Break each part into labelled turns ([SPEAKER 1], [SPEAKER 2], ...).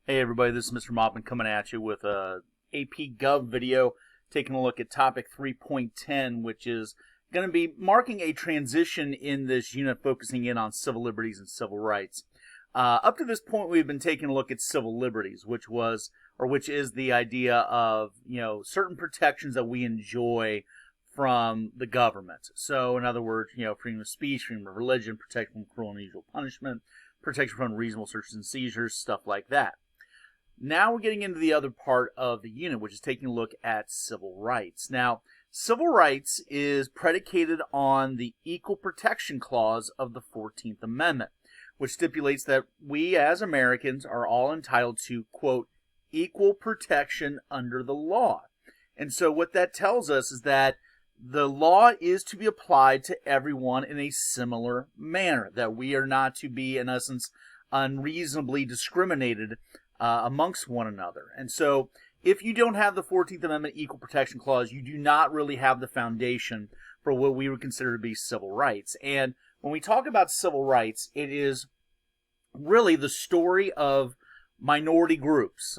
[SPEAKER 1] Hey everybody, this is Mr. Moppin coming at you with a APGov video taking a look at topic 3.10, which is going to be marking a transition in this unit focusing in on civil liberties and civil rights. Up to this point, we've been taking a look at civil liberties, which is the idea of, certain protections that we enjoy from the government. So, in other words, freedom of speech, freedom of religion, protection from cruel and unusual punishment, protection from unreasonable searches and seizures, stuff like that. Now we're getting into the other part of the unit, which is taking a look at civil rights. Now, civil rights is predicated on the Equal Protection Clause of the 14th Amendment, which stipulates that we as Americans are all entitled to, quote, equal protection under the law. And so what that tells us is that the law is to be applied to everyone in a similar manner, that we are not to be, in essence, unreasonably discriminated amongst one another. And so if you don't have the 14th Amendment Equal Protection Clause, you do not really have the foundation for what we would consider to be civil rights. And when we talk about civil rights, it is really the story of minority groups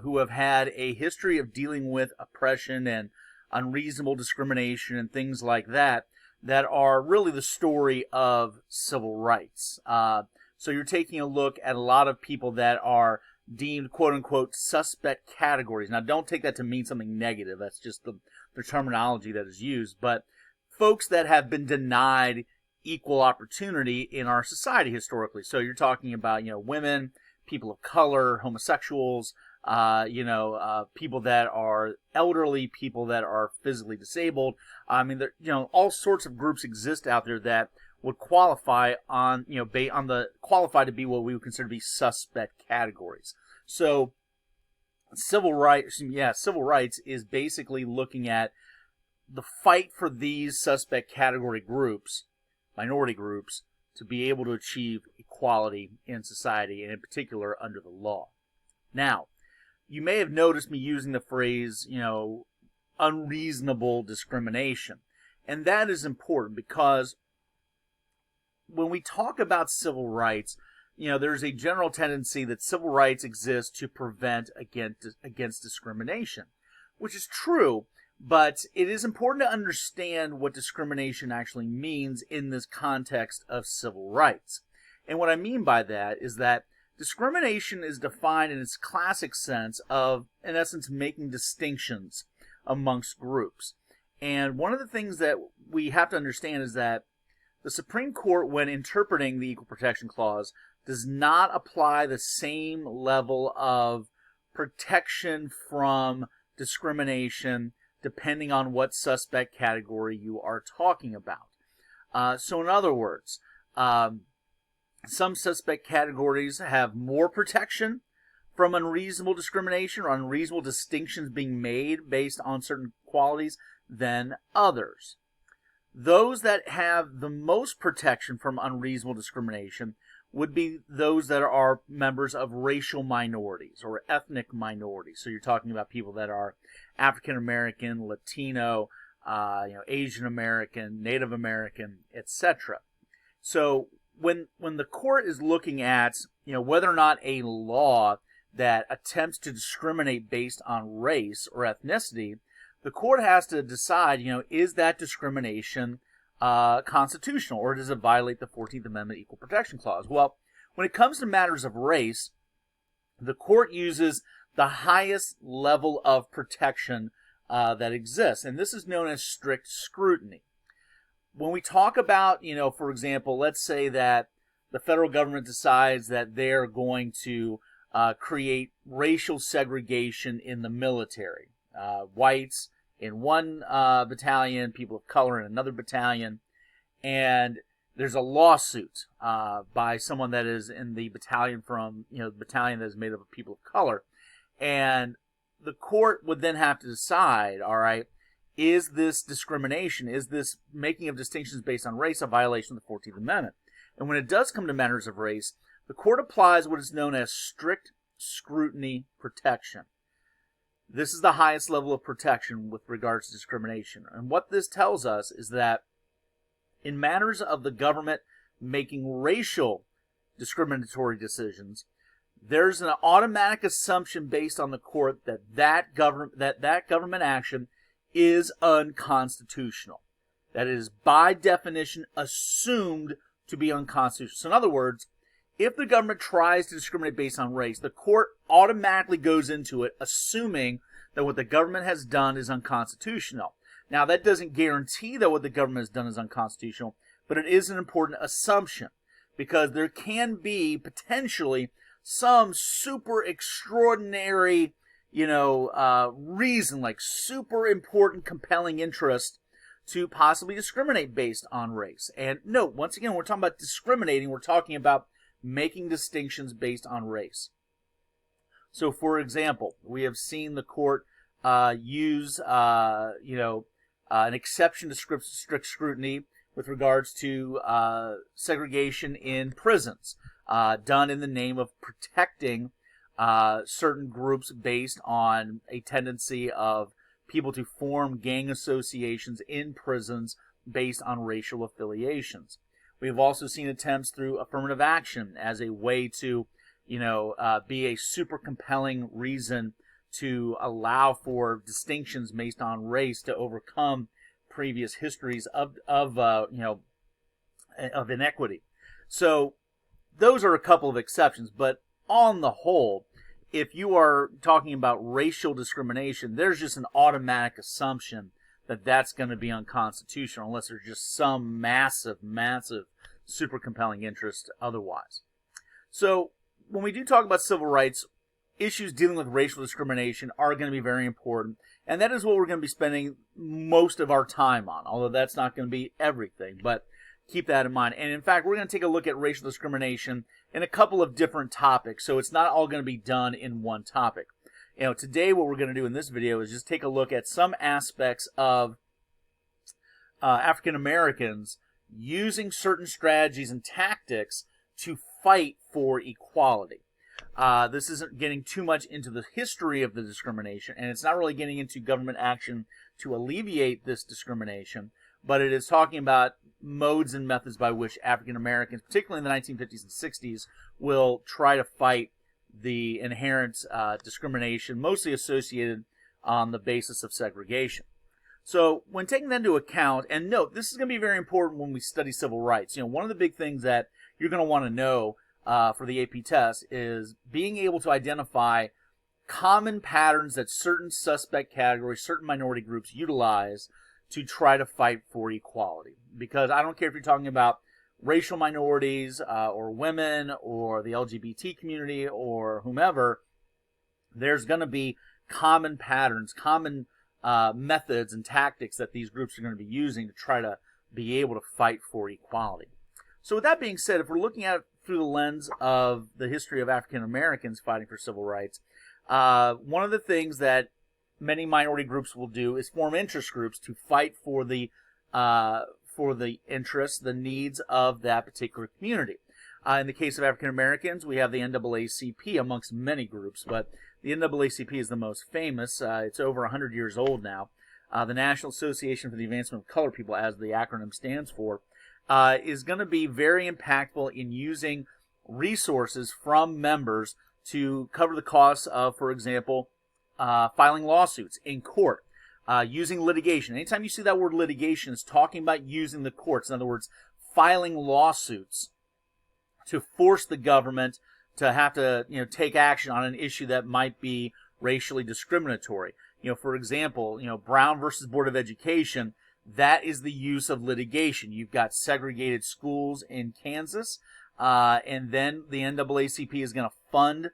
[SPEAKER 1] who have had a history of dealing with oppression and unreasonable discrimination and things like that, that are really the story of civil rights. So you're taking a look at a lot of people that are deemed quote-unquote suspect categories. Now, don't take that to mean something negative. That's just the terminology that is used. But folks that have been denied equal opportunity in our society historically. So you're talking about, women, people of color, homosexuals, people that are elderly, people that are physically disabled. I mean, all sorts of groups exist out there that would qualify qualify to be what we would consider to be suspect categories. So civil rights is basically looking at the fight for these suspect category groups, minority groups, to be able to achieve equality in society, and in particular under the law. Now, you may have noticed me using the phrase, unreasonable discrimination. And that is important because when we talk about civil rights, there's a general tendency that civil rights exist to prevent against discrimination, which is true, but it is important to understand what discrimination actually means in this context of civil rights. And what I mean by that is that discrimination is defined in its classic sense of, in essence, making distinctions amongst groups. And one of the things that we have to understand is that the Supreme Court, when interpreting the Equal Protection Clause, does not apply the same level of protection from discrimination depending on what suspect category you are talking about. So in other words, some suspect categories have more protection from unreasonable discrimination or unreasonable distinctions being made based on certain qualities than others. Those that have the most protection from unreasonable discrimination would be those that are members of racial minorities or ethnic minorities. So you're talking about people that are African American, Latino, Asian American, Native American, etc. So when the court is looking at whether or not a law that attempts to discriminate based on race or ethnicity, the court has to decide, is that discrimination constitutional, or does it violate the 14th Amendment Equal Protection Clause? Well, when it comes to matters of race, the court uses the highest level of protection that exists, and this is known as strict scrutiny. When we talk about, for example, let's say that the federal government decides that they're going to create racial segregation in the military. Whites in one battalion, people of color in another battalion, and there's a lawsuit by someone that is in the battalion the battalion that is made up of people of color, and the court would then have to decide, all right, is this discrimination, is this making of distinctions based on race a violation of the 14th Amendment? And when it does come to matters of race, the court applies what is known as strict scrutiny protection. This is the highest level of protection with regards to discrimination. And what this tells us is that in matters of the government making racial discriminatory decisions, there's an automatic assumption based on the court that government action is unconstitutional. That it is by definition assumed to be unconstitutional. So in other words, if the government tries to discriminate based on race, the court automatically goes into it assuming that what the government has done is unconstitutional. Now, that doesn't guarantee that what the government has done is unconstitutional, but it is an important assumption because there can be potentially some super extraordinary, reason, like super important, compelling interest to possibly discriminate based on race. And note, once again, we're talking about discriminating, we're talking about making distinctions based on race. So, for example, we have seen the court use, an exception to strict scrutiny with regards to segregation in prisons, done in the name of protecting certain groups based on a tendency of people to form gang associations in prisons based on racial affiliations. We have also seen attempts through affirmative action as a way to, be a super compelling reason to allow for distinctions based on race to overcome previous histories of inequity. So those are a couple of exceptions, but on the whole, if you are talking about racial discrimination, there's just an automatic assumption that that's going to be unconstitutional unless there's just some massive, super compelling interest otherwise. So when we do talk about civil rights, issues dealing with racial discrimination are going to be very important, and that is what we're going to be spending most of our time on, although that's not going to be everything, but keep that in mind. And in fact, we're going to take a look at racial discrimination in a couple of different topics, so it's not all going to be done in one topic. Today what we're going to do in this video is just take a look at some aspects of African Americans using certain strategies and tactics to fight for equality. This isn't getting too much into the history of the discrimination, and it's not really getting into government action to alleviate this discrimination, but it is talking about modes and methods by which African Americans, particularly in the 1950s and 60s, will try to fight the inherent discrimination, mostly associated on the basis of segregation. So when taking that into account, and note, this is going to be very important when we study civil rights. One of the big things that you're going to want to know for the AP test is being able to identify common patterns that certain suspect categories, certain minority groups utilize to try to fight for equality. Because I don't care if you're talking about racial minorities or women or the LGBT community or whomever, there's going to be common patterns, common methods and tactics that these groups are going to be using to try to be able to fight for equality. So with that being said, if we're looking at it through the lens of the history of African Americans fighting for civil rights, one of the things that many minority groups will do is form interest groups to fight for the interests, the needs of that particular community. In the case of African Americans, we have the NAACP amongst many groups, but the NAACP is the most famous. It's over 100 years old now. The National Association for the Advancement of Colored People, as the acronym stands for, is going to be very impactful in using resources from members to cover the costs of, for example, filing lawsuits in court, using litigation. Anytime you see that word litigation, it's talking about using the courts. In other words, filing lawsuits to force the government to have to, take action on an issue that might be racially discriminatory. For example, Brown versus Board of Education, that is the use of litigation. You've got segregated schools in Kansas, and then the NAACP is going to fund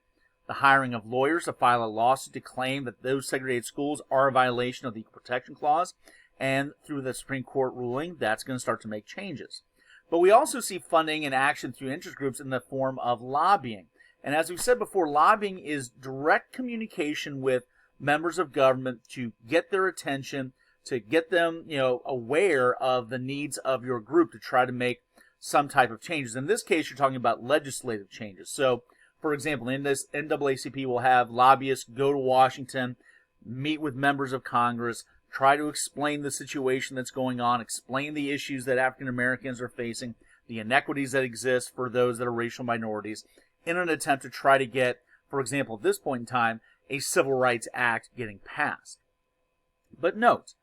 [SPEAKER 1] the hiring of lawyers to file a lawsuit to claim that those segregated schools are a violation of the Equal Protection Clause, and through the Supreme Court ruling, that's going to start to make changes. But we also see funding and action through interest groups in the form of lobbying. And as we've said before, lobbying is direct communication with members of government to get their attention, to get them, aware of the needs of your group to try to make some type of changes. In this case, you're talking about legislative changes. So, for example, in this NAACP will have lobbyists go to Washington, meet with members of Congress, try to explain the situation that's going on, explain the issues that African Americans are facing, the inequities that exist for those that are racial minorities, in an attempt to try to get, for example, at this point in time, a Civil Rights Act getting passed. But note,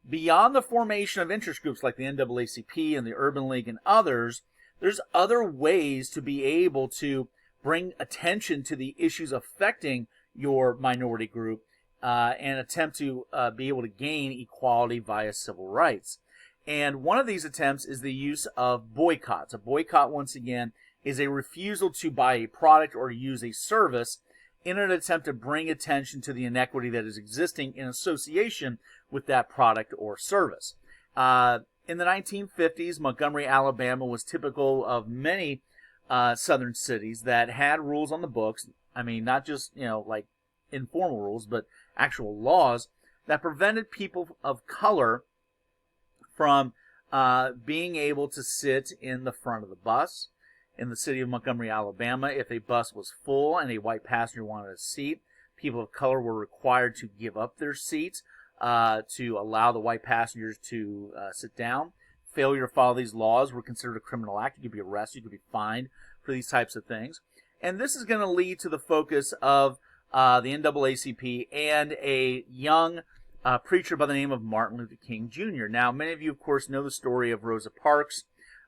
[SPEAKER 1] beyond the formation of interest groups like the NAACP and the Urban League and others, there's other ways to be able to bring attention to the issues affecting your minority group and attempt to be able to gain equality via civil rights. And one of these attempts is the use of boycotts. A boycott, once again, is a refusal to buy a product or use a service in an attempt to bring attention to the inequity that is existing in association with that product or service. In the 1950s, Montgomery, Alabama was typical of many southern cities that had rules on the books. I mean, not just, like informal rules, but actual laws that prevented people of color from being able to sit in the front of the bus. In the city of Montgomery, Alabama, if a bus was full and a white passenger wanted a seat, people of color were required to give up their seats to allow the white passengers to sit down. Failure to follow these laws were considered a criminal act. You could be arrested, you could be fined for these types of things. And this is going to lead to the focus of the NAACP and a young preacher by the name of Martin Luther King Jr. Now, many of you, of course, know the story of Rosa Parks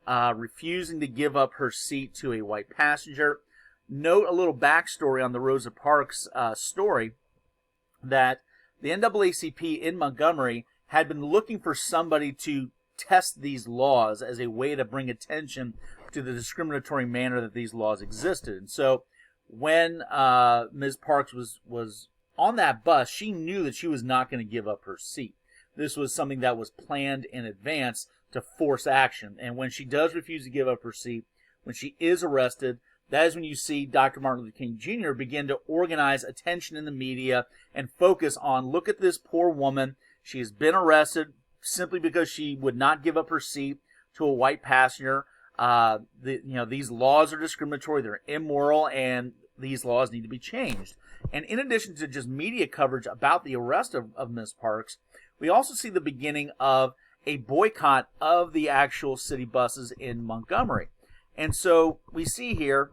[SPEAKER 1] refusing to give up her seat to a white passenger. Note a little backstory on the Rosa Parks story, that the NAACP in Montgomery had been looking for somebody to test these laws as a way to bring attention to the discriminatory manner that these laws existed. And so when Ms. Parks was on that bus, she knew that she was not going to give up her seat. This was something that was planned in advance to force action. And when she does refuse to give up her seat, when she is arrested, that is when you see Dr. Martin Luther King Jr. begin to organize attention in the media and focus on, look at this poor woman. She has been arrested simply because she would not give up her seat to a white passenger. These laws are discriminatory, they're immoral, and these laws need to be changed. And in addition to just media coverage about the arrest of Ms. Parks, we also see the beginning of a boycott of the actual city buses in Montgomery. And so we see here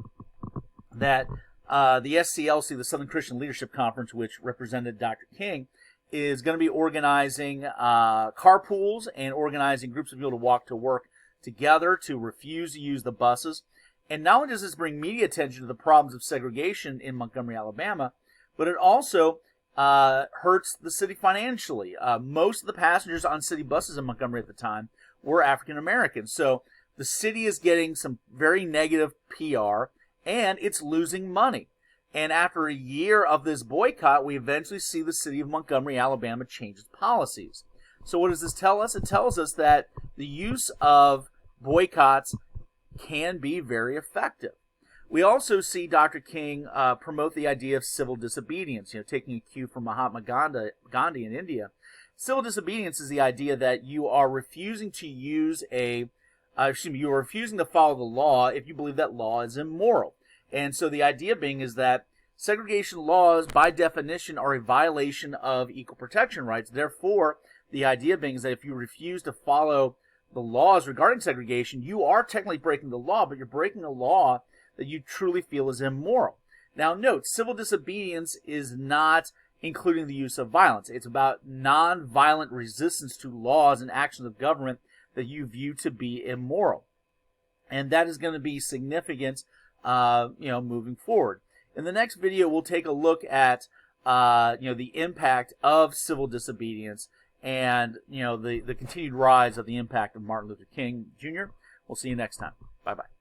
[SPEAKER 1] that the SCLC, the Southern Christian Leadership Conference, which represented Dr. King, is going to be organizing carpools and organizing groups of people to walk to work together to refuse to use the buses. And not only does this bring media attention to the problems of segregation in Montgomery, Alabama, but it also hurts the city financially. Most of the passengers on city buses in Montgomery at the time were African Americans. So the city is getting some very negative PR, and it's losing money. And after a year of this boycott, we eventually see the city of Montgomery, Alabama change its policies. So what does this tell us? It tells us that the use of boycotts can be very effective. We also see Dr. King promote the idea of civil disobedience, taking a cue from Mahatma Gandhi in India. Civil disobedience is the idea that you are refusing to you are refusing to follow the law if you believe that law is immoral. And so the idea being is that segregation laws, by definition, are a violation of equal protection rights. Therefore, the idea being is that if you refuse to follow the laws regarding segregation, you are technically breaking the law, but you're breaking a law that you truly feel is immoral. Now note, civil disobedience is not including the use of violence. It's about non-violent resistance to laws and actions of government that you view to be immoral. And that is going to be significant, moving forward. In the next video, we'll take a look at, the impact of civil disobedience and, the continued rise of the impact of Martin Luther King Jr. We'll see you next time. Bye-bye.